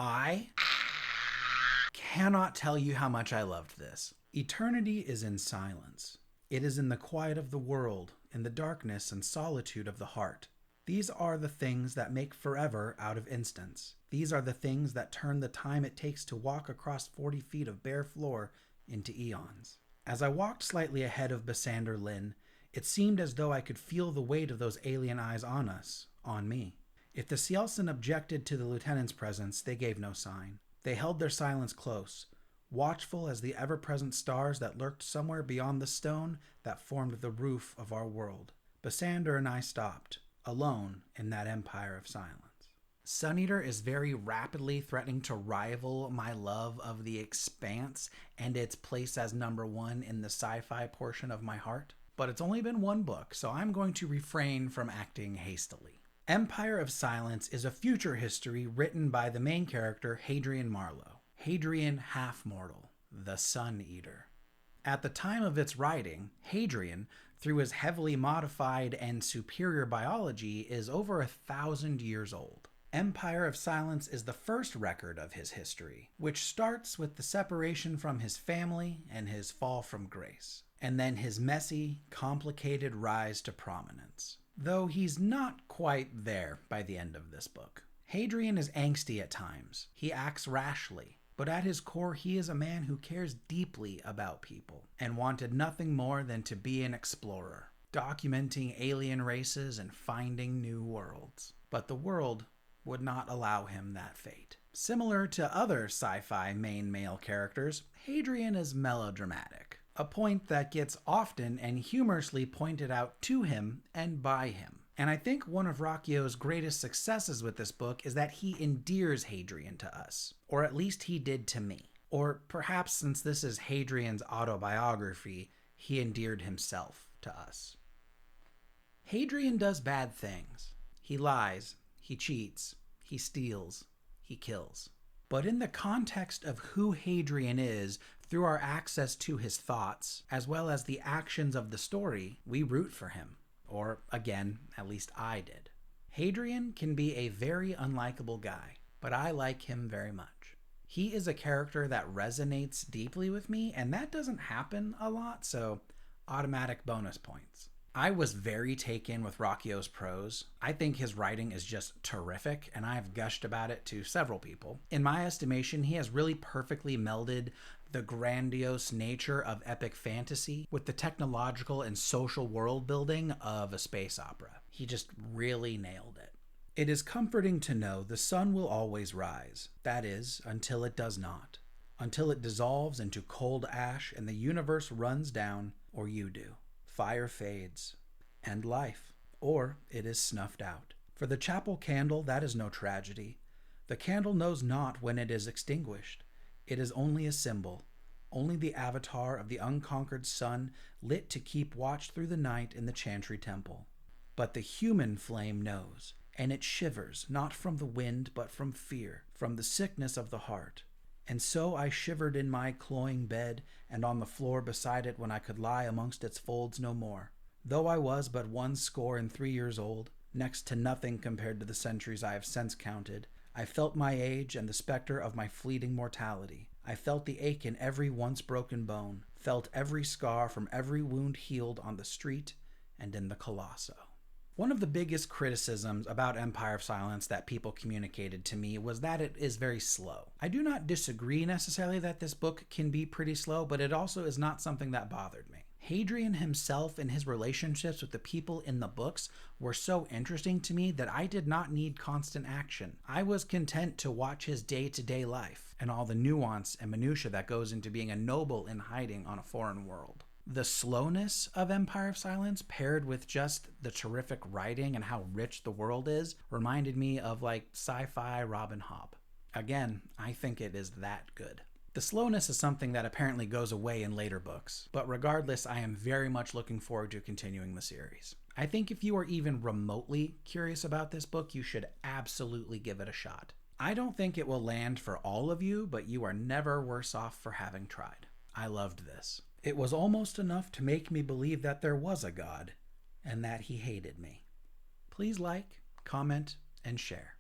I cannot tell you how much I loved this. Eternity is in silence. It is in the quiet of the world, in the darkness and solitude of the heart. These are the things that make forever out of instants. These are the things that turn the time it takes to walk across 40 feet of bare floor into eons. As I walked slightly ahead of Basander Lynn, it seemed as though I could feel the weight of those alien eyes on us, on me. If the Cielcin objected to the lieutenant's presence, they gave no sign. They held their silence close, watchful as the ever-present stars that lurked somewhere beyond the stone that formed the roof of our world. Basander and I stopped, alone in that empire of silence. Suneater is very rapidly threatening to rival my love of The Expanse and its place as number one in the sci-fi portion of my heart. But it's only been one book, so I'm going to refrain from acting hastily. Empire of Silence is a future history written by the main character, Hadrian Marlowe. Hadrian Half-Mortal, the Sun Eater. At the time of its writing, Hadrian, through his heavily modified and superior biology, is over 1,000 years old. Empire of Silence is the first record of his history, which starts with the separation from his family and his fall from grace, and then his messy, complicated rise to prominence. Though he's not quite there by the end of this book. Hadrian is angsty at times. He acts rashly. But at his core, he is a man who cares deeply about people and wanted nothing more than to be an explorer, documenting alien races and finding new worlds. But the world would not allow him that fate. Similar to other sci-fi main male characters, Hadrian is melodramatic, a point that gets often and humorously pointed out to him and by him. And I think one of Ruocchio's greatest successes with this book is that he endears Hadrian to us, or at least he did to me. Or perhaps since this is Hadrian's autobiography, he endeared himself to us. Hadrian does bad things. He lies, he cheats, he steals, he kills. But in the context of who Hadrian is, through our access to his thoughts, as well as the actions of the story, we root for him. Or, again, at least I did. Hadrian can be a very unlikable guy, but I like him very much. He is a character that resonates deeply with me, and that doesn't happen a lot, so automatic bonus points. I was very taken with Ruocchio's prose. I think his writing is just terrific, and I've gushed about it to several people. In my estimation, he has really perfectly melded the grandiose nature of epic fantasy with the technological and social world building of a space opera. He just really nailed it. It is comforting to know the sun will always rise. That is, until it does not. Until it dissolves into cold ash and the universe runs down, or you do. Fire fades. And life. Or it is snuffed out. For the chapel candle, that is no tragedy. The candle knows not when it is extinguished. It is only a symbol, only the avatar of the unconquered sun lit to keep watch through the night in the chantry temple. But the human flame knows, and it shivers, not from the wind, but from fear, from the sickness of the heart. And so I shivered in my cloying bed, and on the floor beside it when I could lie amongst its folds no more. Though I was but 103 years old, next to nothing compared to the centuries I have since counted, I felt my age and the specter of my fleeting mortality. I felt the ache in every once broken bone, felt every scar from every wound healed on the street and in the Colosso. One of the biggest criticisms about Empire of Silence that people communicated to me was that it is very slow. I do not disagree necessarily that this book can be pretty slow, but it also is not something that bothered me. Hadrian himself and his relationships with the people in the books were so interesting to me that I did not need constant action. I was content to watch his day-to-day life and all the nuance and minutia that goes into being a noble in hiding on a foreign world. The slowness of Empire of Silence, paired with just the terrific writing and how rich the world is, reminded me of like sci-fi Robin Hobb. Again, I think it is that good. The slowness is something that apparently goes away in later books, but regardless, I am very much looking forward to continuing the series. I think if you are even remotely curious about this book, you should absolutely give it a shot. I don't think it will land for all of you, but you are never worse off for having tried. I loved this. It was almost enough to make me believe that there was a God, and that he hated me. Please like, comment, and share.